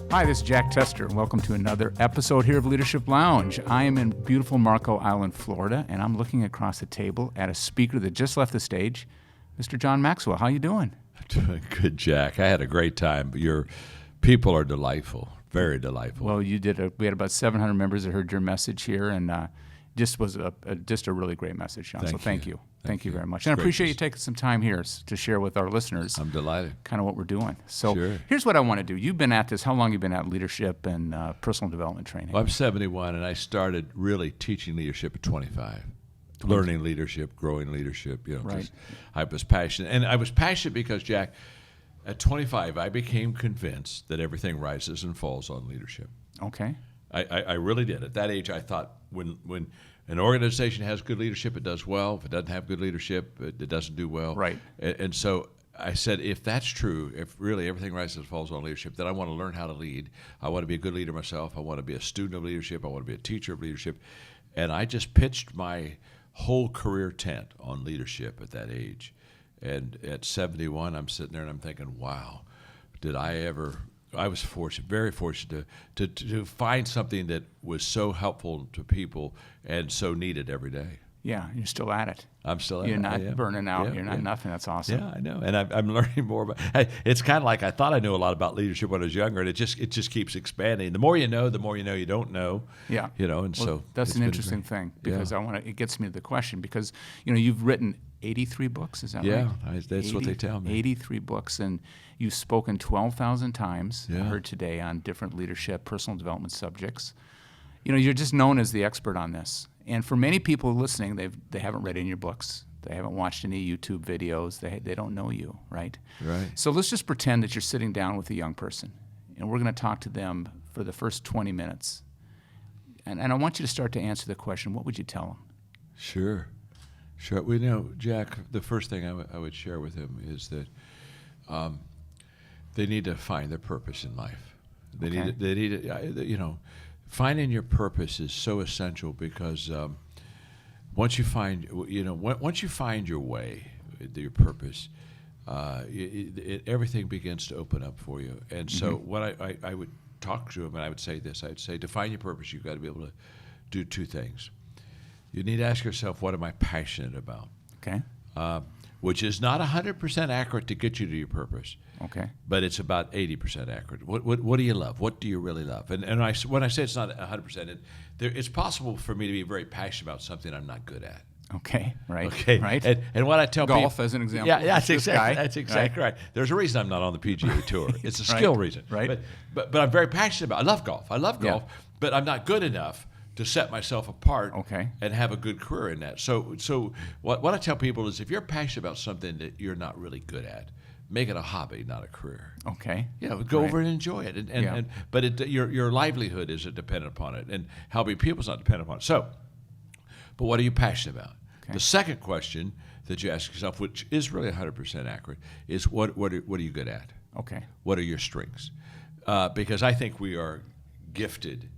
Hi, this is Jack Tester, and welcome to another episode here of Leadership Lounge. I am in beautiful Marco Island, Florida, and I'm looking across the table at a speaker that just left the stage, Mr. John Maxwell. How you doing? Doing good, Jack. I had a great time. Your people are delightful, very delightful. Well, we had about 700 members that heard your message here, and just was just a really great message, John. So thank you. Thank you very much. And I appreciate you taking some time here to share with our listeners. I'm delighted. Kind of what we're doing. So Here's what I want to do. You've been at this. How long have you been at leadership and personal development training? Well, I'm 71, and I started really teaching leadership at 25. Learning leadership, growing leadership. Right. I was passionate. And I was passionate because, Jack, at 25, I became convinced that everything rises and falls on leadership. Okay. I really did. At that age, I thought when an organization has good leadership, it does well. If it doesn't have good leadership, it doesn't do well. Right. And so I said, if that's true, if really everything rises and falls on leadership, then I want to learn how to lead. I want to be a good leader myself. I want to be a student of leadership. I want to be a teacher of leadership. And I just pitched my whole career tent on leadership at that age. And at 71, I'm sitting there and I'm thinking, wow, I was fortunate, very fortunate to find something that was so helpful to people and so needed every day. Yeah, you're still at it. I'm still at it. You're not burning out. You're not nothing. That's awesome. Yeah, I know. And I'm learning more about it's kind of like I thought I knew a lot about leadership when I was younger, and it just keeps expanding. The more you know you don't know. Yeah. So that's an interesting thing because it gets me to the question because, you've written 83 books, is that right? Yeah, that's what they tell me. 83 books, and you've spoken 12,000 times, I heard today, on different leadership, personal development subjects. You're just known as the expert on this. And for many people listening, they haven't read any of your books. They haven't watched any YouTube videos. They don't know you, right? Right. So let's just pretend that you're sitting down with a young person, and we're going to talk to them for the first 20 minutes. And I want you to start to answer the question, what would you tell them? Sure. Jack, the first thing I would share with him is that they need to find their purpose in life. They need to, finding your purpose is so essential because once you find your way, your purpose, everything begins to open up for you. And so what I would talk to him, and I would say this, I'd say to find your purpose, you've got to be able to do two things. You need to ask yourself, what am I passionate about? Okay. Which is not 100% accurate to get you to your purpose. Okay. But it's about 80% accurate. What do you love? What do you really love? And when I say it's not 100%, it's possible for me to be very passionate about something I'm not good at. Okay. Right. Okay. Right. And what I tell people, golf as an example. Yeah, that's exactly right. There's a reason I'm not on the PGA Tour. It's a skill reason. Right. But I'm very passionate about. I love golf. But I'm not good enough to set myself apart and have a good career in that. So what I tell people is if you're passionate about something that you're not really good at, make it a hobby, not a career. Okay. Go over and enjoy it. But your livelihood isn't dependent upon it, and helping people is not dependent upon it. So, but what are you passionate about? Okay. The second question that you ask yourself, which is really 100% accurate, is what are you good at? Okay. What are your strengths? Because I think we are gifted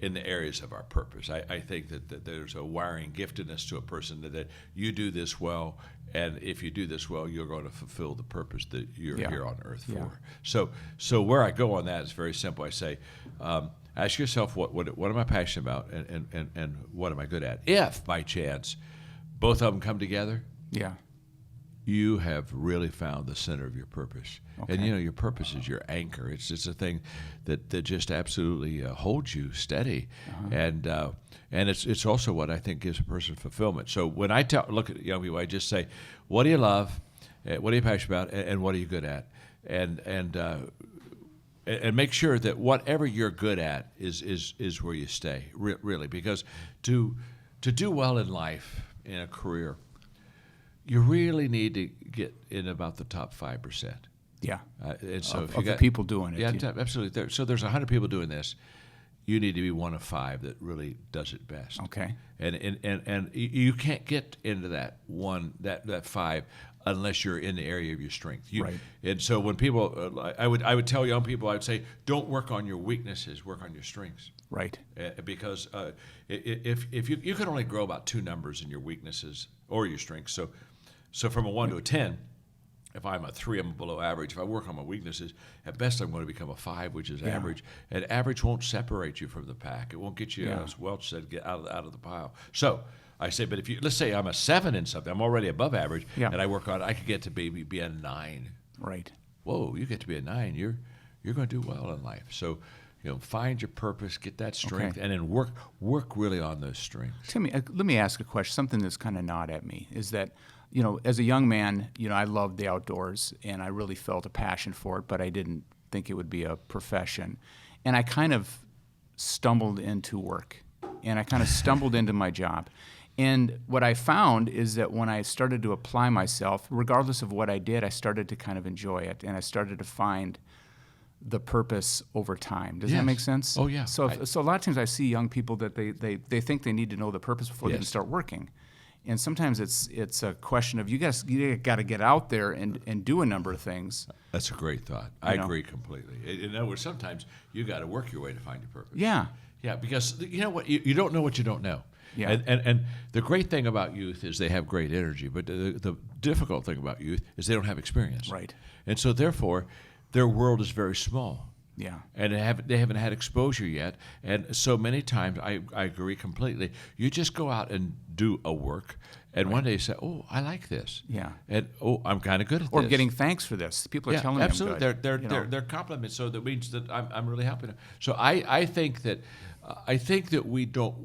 in the areas of our purpose. I think that there's a wiring giftedness to a person that you do this well, and if you do this well, you're going to fulfill the purpose that you're here on earth for. So where I go on that is very simple. I say, ask yourself, what am I passionate about, and what am I good at? If, by chance, both of them come together, you have really found the center of your purpose. Okay. And your purpose is your anchor. It's just a thing that just absolutely holds you steady. And it's also what I think gives a person fulfillment. So when I look at young people, I just say, what do you love? What are you passionate about? And what are you good at? And make sure that whatever you're good at is where you stay, really. Because to do well in life, in a career, you really need to get in about the top 5%. Yeah. And so of the people doing it. Yeah, absolutely. So there's 100 people doing this. You need to be one of 5 that really does it best. Okay. And you can't get into that 5 unless you're in the area of your strength. Right. And so when people, I would tell young people, I would say, don't work on your weaknesses, work on your strengths. Right. Because if you can only grow about 2 numbers in your weaknesses or your strengths. So from a 1 to a 10, if I'm a 3, I'm below average. If I work on my weaknesses, at best I'm going to become a 5, which is average. And average won't separate you from the pack. It won't get you, as Welch said, get out of the pile. So I say, but if you, let's say I'm a 7 in something, I'm already above average, and I work on it, I could get to be a 9. Right. Whoa, you get to be a 9, you're going to do well in life. So, find your purpose, get that strength, and then work really on those strengths. Timmy, let me ask a question. Something that's kind of gnawed at me is that, as a young man, I loved the outdoors, and I really felt a passion for it, but I didn't think it would be a profession. And I kind of stumbled into work, and I kind of stumbled into my job. And what I found is that when I started to apply myself, regardless of what I did, I started to kind of enjoy it, and I started to find the purpose over time. Does that make sense? Oh, yeah. So a lot of times I see young people that they think they need to know the purpose before they can start working. And sometimes it's a question of you got to get out there and do a number of things. That's a great thought. I agree completely. In other words, sometimes you got to work your way to find your purpose. Yeah. Yeah, because you know what? You don't know what you don't know. Yeah. And the great thing about youth is they have great energy, but the difficult thing about youth is they don't have experience. Right. And so therefore, their world is very small. Yeah. And they haven't had exposure yet. And so many times, I agree completely, you just go out and do a work, and one day you say, oh, I like this. Yeah. And, oh, I'm kind of good at Or this. getting thanks for this. People are telling me absolutely. I'm good. They're compliments, so that means that I'm really helping them. So I think that we don't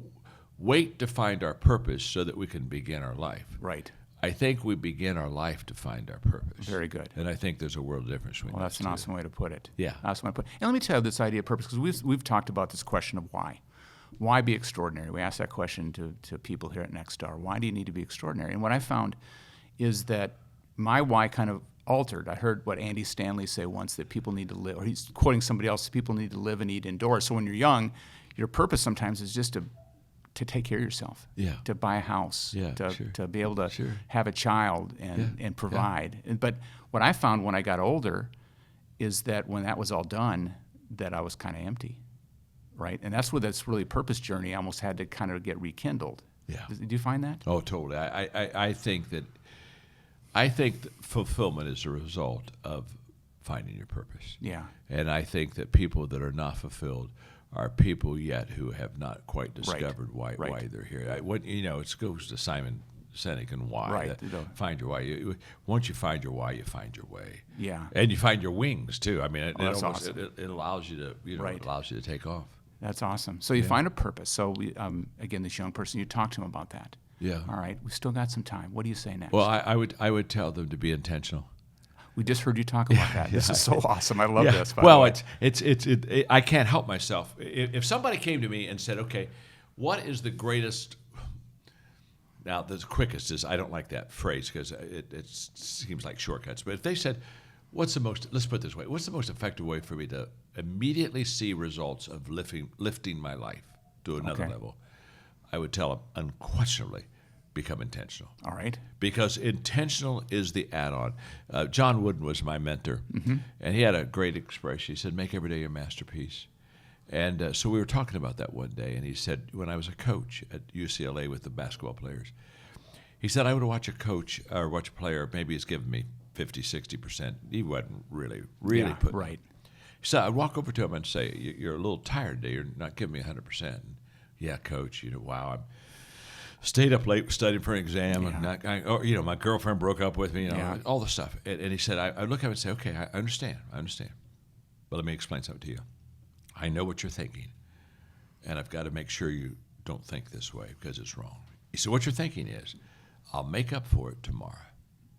wait to find our purpose so that we can begin our life. Right. I think we begin our life to find our purpose. Very good. And I think there's a world of difference between Well, that's an awesome way to put it. Yeah. Awesome way to put it. And let me tell you this idea of purpose, because we've talked about this question of why. Why be extraordinary? We ask that question to people here at Nexstar. Why do you need to be extraordinary? And what I found is that my why kind of altered. I heard what Andy Stanley say once, that people need to live, or he's quoting somebody else, people need to live and eat indoors. So when you're young, your purpose sometimes is just to take care of yourself, to buy a house, to be able to have a child and provide. But what I found when I got older is that when that was all done, that I was kind of empty, right? And that's where this really purpose journey almost had to kind of get rekindled. Yeah. Do you find that? Oh, totally. I think that fulfillment is a result of finding your purpose. Yeah. And I think that people that are not fulfilled are people yet who have not quite discovered why they're here. It goes to Simon Sinek and why. Right. Find your why. Once you find your why, you find your way. Yeah. And you find your wings too. I mean, that's awesome. it allows you to it allows you to take off. That's awesome. So you find a purpose. So again, this young person, you talk to him about that. Yeah. All right. We still got some time. What do you say next? Well, I would tell them to be intentional. We just heard you talk about that. This is so awesome. I love this. Well, it's I can't help myself. If somebody came to me and said, "Okay, what is the greatest?" Now, the quickest is, I don't like that phrase because it seems like shortcuts. But if they said, let's put it this way, what's the most effective way for me to immediately see results of lifting my life to another level? I would tell them unquestionably, become intentional. All right. Because intentional is the add-on. John Wooden was my mentor, and he had a great expression. He said, make every day your masterpiece. And so we were talking about that one day, and he said, when I was a coach at UCLA with the basketball players, he said, I would watch a coach or watch a player, maybe he's giving me 50, 60%. He wasn't really putting right. So I'd walk over to him and say, you're a little tired today. You're not giving me 100%. And, yeah, coach, wow, I'm stayed up late studying for an exam, and my girlfriend broke up with me, all the stuff. And he said, I look at him and say, okay, I understand. But let me explain something to you. I know what you're thinking, and I've got to make sure you don't think this way because it's wrong. He said, what you're thinking is, I'll make up for it tomorrow.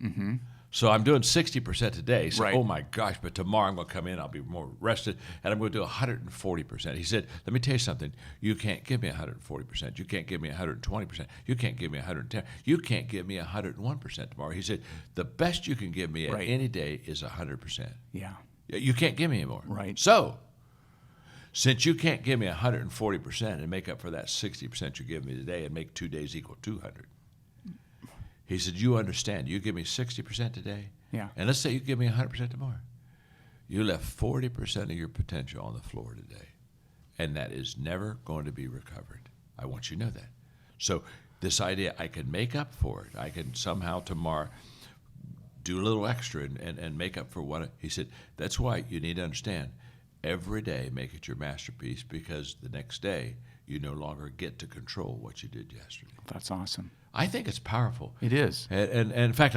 Mm-hmm. So I'm doing 60% today. So, oh my gosh, but tomorrow I'm going to come in, I'll be more rested, and I'm going to do 140%. He said, let me tell you something. You can't give me 140%. You can't give me 120%. You can't give me 110%. You can't give me 101% tomorrow. He said, the best you can give me at any day is 100%. Yeah. You can't give me any more. Right. So, since you can't give me 140% and make up for that 60% you give me today and make 2 days equal 200, he said, you understand, you give me 60% today, and let's say you give me 100% tomorrow. You left 40% of your potential on the floor today, and that is never going to be recovered. I want you to know that. So this idea, I can make up for it. I can somehow tomorrow do a little extra and make up for what he said. That's why you need to understand. Every day, make it your masterpiece, because the next day you no longer get to control what you did yesterday. That's awesome. I think it's powerful. It is. And in fact,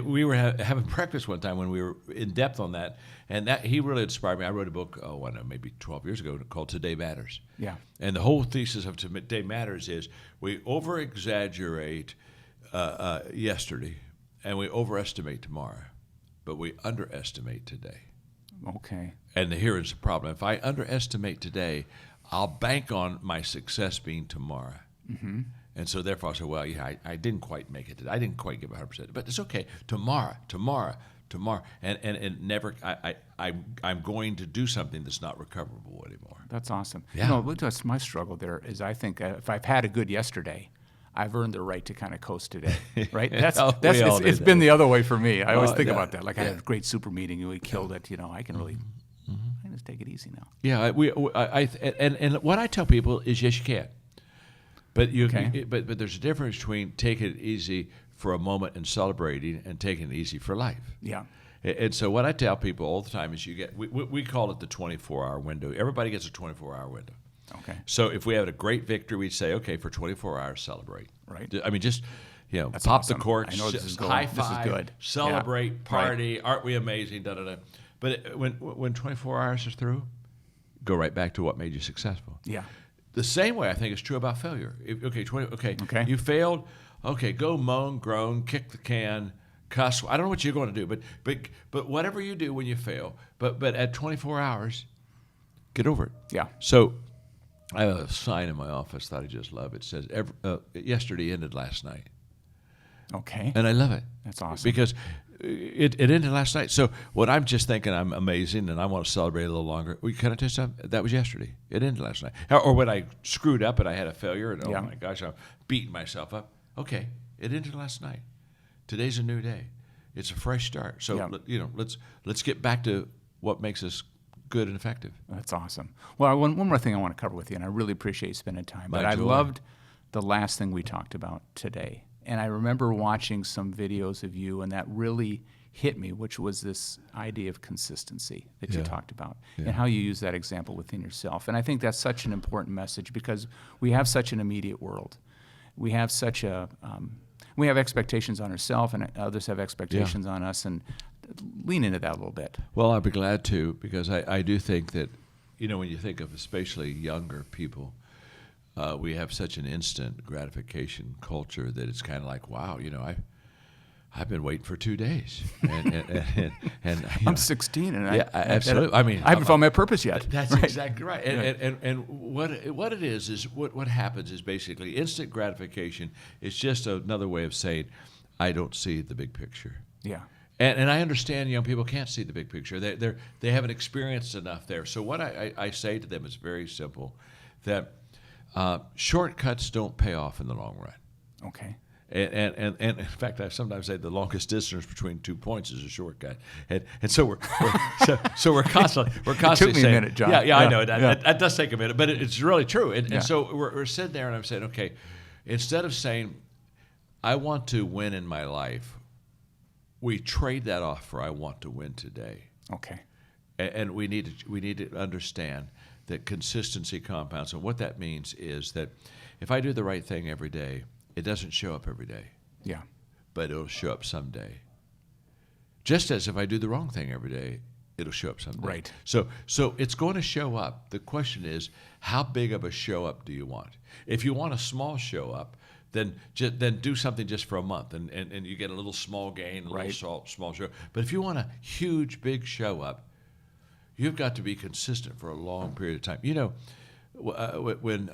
we were having breakfast one time when we were in depth on that, and that he really inspired me. I wrote a book, maybe 12 years ago, called Today Matters. Yeah. And the whole thesis of Today Matters is we over-exaggerate yesterday, and we overestimate tomorrow, but we underestimate today. Okay. And here is the problem. If I underestimate today, I'll bank on my success being tomorrow. Mm-hmm. And so therefore I say, well, yeah, I didn't quite make it today. I didn't quite give 100%. But it's okay. Tomorrow. And never, I'm going to do something that's not recoverable anymore. That's awesome. Yeah. That's my struggle there is I think if I've had a good yesterday, I've earned the right to kind of coast today, right? It's been the other way for me. I always think about that. Like I had a great super meeting and we killed it. I can really I can just take it easy now. Yeah, and what I tell people is yes, you can. But but there's a difference between taking it easy for a moment and celebrating and taking it easy for life. Yeah. And so what I tell people all the time is we call it the 24-hour window. Everybody gets a 24-hour window. Okay. So if we had a great victory, we'd say, okay, for 24 hours, celebrate. Right. I mean, just That's pop awesome. the corks, I know this is high going. This is five, good. celebrate, Yeah. party, aren't we amazing? Da da da. But when 24 hours is through, go right back to what made you successful. Yeah. The same way I think is true about failure. Okay. You failed. Okay, go moan, groan, kick the can, cuss. I don't know what you're going to do, but whatever you do when you fail, but at 24 hours, get over it. Yeah. So I have a sign in my office that I just love. It says, yesterday ended last night. Okay. And I love it. That's awesome. Because it ended last night. So when I'm just thinking I'm amazing and I want to celebrate a little longer, can I tell you something? That was yesterday. It ended last night. Or when I screwed up and I had a failure and, oh my gosh, I'm beating myself up. Okay, it ended last night. Today's a new day. It's a fresh start. So, let's get back to what makes us good and effective. That's awesome. Well, one more thing I want to cover with you, and I really appreciate you spending time. My But I joy. loved the last thing we talked about today. And I remember watching some videos of you, and that really hit me, which was this idea of consistency that you talked about and how you use that example within yourself. And I think that's such an important message because we have such an immediate world. We have such a we have expectations on ourselves, and others have expectations on us, and lean into that a little bit. Well, I'd be glad to, because I do think that, when you think of especially younger people, we have such an instant gratification culture that it's kind of like, wow, I've been waiting for 2 days, and I'm 16, and absolutely. I haven't found my purpose yet. That's right. exactly right. And what it is what happens is basically instant gratification. It's just another way of saying, I don't see the big picture. Yeah. And I understand young people can't see the big picture. They haven't experienced enough there. So what I say to them is very simple, that shortcuts don't pay off in the long run. Okay. And in fact, I sometimes say the longest distance between 2 points is a shortcut, and so we're constantly It took me saying, a minute, John. Yeah, I know that does take a minute, but it's really true. And so we're sitting there, and I'm saying, okay, instead of saying, I want to win in my life, we trade that off for I want to win today. Okay. And we need to understand that consistency compounds, and what that means is that if I do the right thing every day, it doesn't show up every day. Yeah. But it'll show up someday. Just as if I do the wrong thing every day, it'll show up someday. Right. So it's going to show up. The question is, how big of a show up do you want? If you want a small show up, then do something just for a month, and you get a little small gain, a little small show. But if you want a huge, big show up, you've got to be consistent for a long period of time. When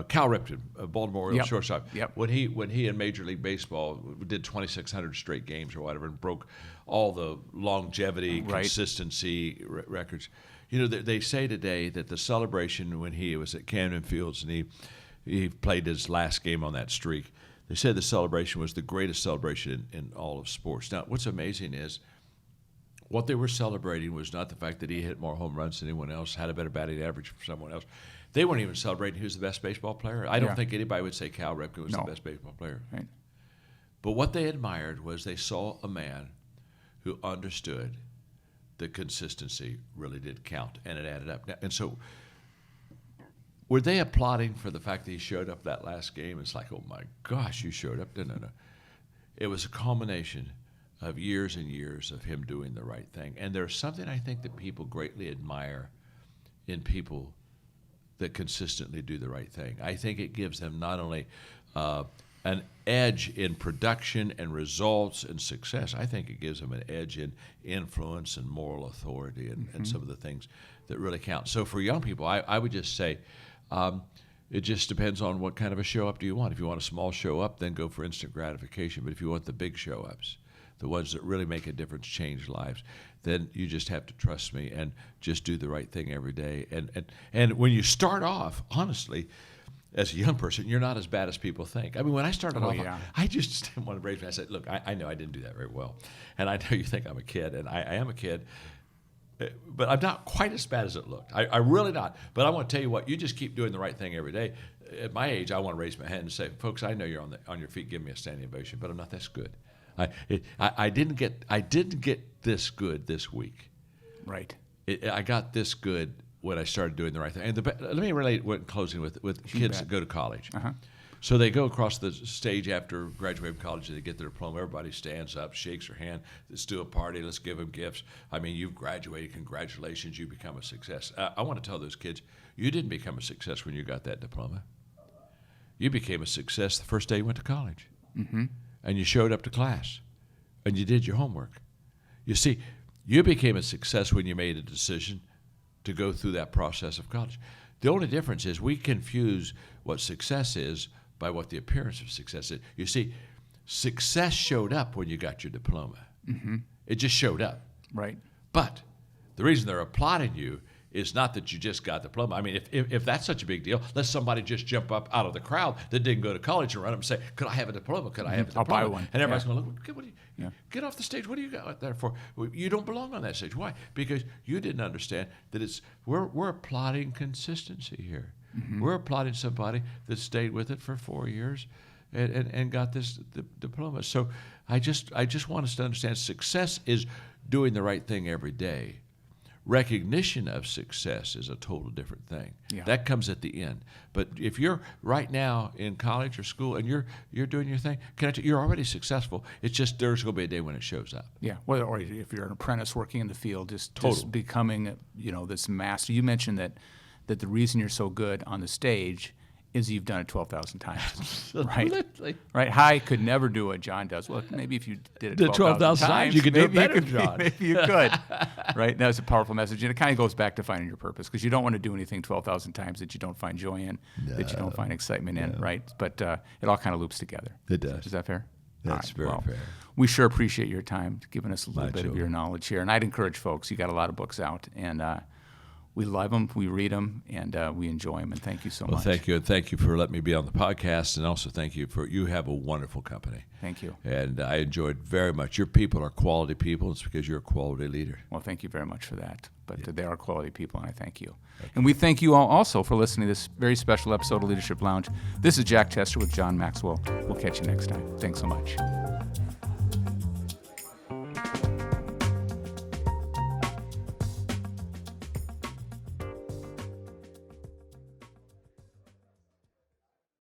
Cal Ripken, Baltimore shortstop. Yep. When he in Major League Baseball did 2,600 straight games or whatever, and broke all the longevity, consistency records. They say today that the celebration when he was at Camden Fields and he played his last game on that streak, they said the celebration was the greatest celebration in all of sports. Now, what's amazing is what they were celebrating was not the fact that he hit more home runs than anyone else, had a better batting average from someone else. They weren't even celebrating who was the best baseball player. I don't think anybody would say Cal Ripken was the best baseball player. Right. But what they admired was they saw a man who understood that consistency really did count, and it added up. And so were they applauding for the fact that he showed up that last game? It's like, oh, my gosh, you showed up. No. It was a culmination of years and years of him doing the right thing. And there's something I think that people greatly admire in people that consistently do the right thing. I think it gives them not only an edge in production and results and success, I think it gives them an edge in influence and moral authority and some of the things that really count. So for young people, I would just say it just depends on what kind of a show up do you want. If you want a small show up, then go for instant gratification. But if you want the big show ups, the ones that really make a difference, change lives, then you just have to trust me and just do the right thing every day. And when you start off, honestly, as a young person, you're not as bad as people think. I mean, when I started off, I just didn't want to raise me. I said, look, I know I didn't do that very well. And I know you think I'm a kid, and I am a kid, but I'm not quite as bad as it looked. I really not. But I want to tell you what, you just keep doing the right thing every day. At my age, I want to raise my hand and say, folks, I know you're on your feet, give me a standing ovation, but I'm not this good. I didn't get this good this week. Right. I got this good when I started doing the right thing. And let me relate in closing with kids that go to college. So they go across the stage after graduating from college, and they get their diploma. Everybody stands up, shakes their hand. Let's do a party. Let's give them gifts. I mean, you've graduated. Congratulations. You become a success. I want to tell those kids, you didn't become a success when you got that diploma. You became a success the first day you went to college. And you showed up to class, and you did your homework. You see, you became a success when you made a decision to go through that process of college. The only difference is we confuse what success is by what the appearance of success is. You see, success showed up when you got your diploma. It just showed up. Right. But the reason they're applauding you is not that you just got the diploma. I mean, if that's such a big deal, let somebody just jump up out of the crowd that didn't go to college and run up and say, could I have a diploma? Could I have a diploma? I'll buy one. And everybody's going to look, get off the stage. What do you got there for? You don't belong on that stage. Why? Because you didn't understand that we're applauding consistency here. We're applauding somebody that stayed with it for 4 years and got this diploma. So I just want us to understand success is doing the right thing every day. Recognition of success is a total different thing. That comes at the end. But if you're right now in college or school and you're doing your thing, you're already successful. It's just there's going to be a day when it shows up. Yeah. Well, or if you're an apprentice working in the field, just becoming this master. You mentioned that the reason you're so good on the stage is you've done it 12,000 times, right? Right. I could never do what John does. Well, maybe if you did it 12,000 times, you could do it better, John. Maybe you could, right? That's a powerful message, and it kind of goes back to finding your purpose, because you don't want to do anything 12,000 times that you don't find joy in, that you don't find excitement in, right? But it all kind of loops together. It does. Is that fair? That's very fair. We sure appreciate your time, giving us a little bit of your knowledge here, and I'd encourage folks. You got a lot of books out, and we love them, we read them, and we enjoy them, and thank you so much. Well, thank you, and thank you for letting me be on the podcast, and also thank you you have a wonderful company. Thank you. And I enjoyed very much. Your people are quality people. It's because you're a quality leader. Well, thank you very much for that. But they are quality people, and I thank you. And we thank you all also for listening to this very special episode of Leadership Lounge. This is Jack Chester with John Maxwell. We'll catch you next time. Thanks so much.